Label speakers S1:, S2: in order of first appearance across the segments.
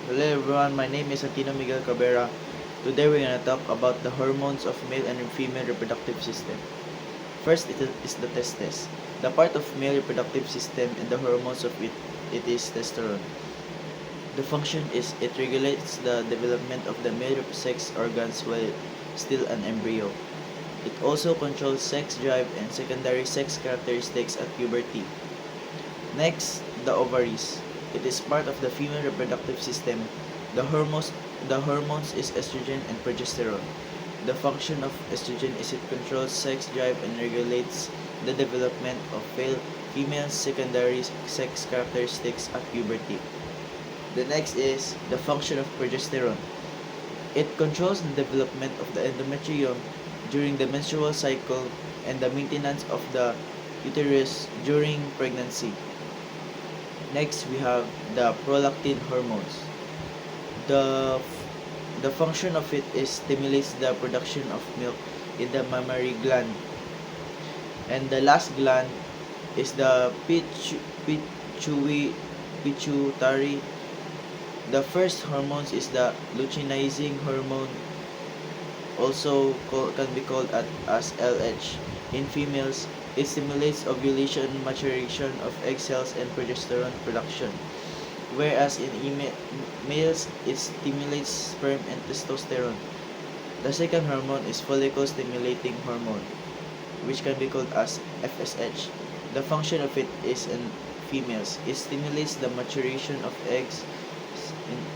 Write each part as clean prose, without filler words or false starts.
S1: Hello everyone, my name is Santino Miguel Cabrera. Today we're going to talk about the hormones of male and female reproductive system. First is the testes. The part of male reproductive system and the hormones of it is testosterone. The function is it regulates the development of the male sex organs while still an embryo. It also controls sex drive and secondary sex characteristics at puberty. Next, the ovaries. It is part of the female reproductive system. The hormones the hormones is estrogen and progesterone. The function of estrogen is it controls sex drive and regulates the development of female secondary sex characteristics at puberty. The next is the function of progesterone. It controls the development of the endometrium during the menstrual cycle and the maintenance of the uterus during pregnancy. Next, we have the prolactin hormones. The the function of it is stimulates the production of milk in the mammary gland. And the last gland is the pituitary. The first hormones is the luteinizing hormone, can be called as LH. In females, it stimulates ovulation, maturation of egg cells, and progesterone production. Whereas in males, it stimulates sperm and testosterone. The second hormone is follicle stimulating hormone, which can be called as FSH. The function of it is in females. It stimulates the maturation of eggs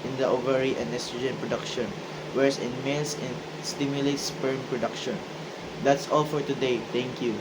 S1: in the ovary and estrogen production, whereas in males, it stimulates sperm production. That's all for today. Thank you.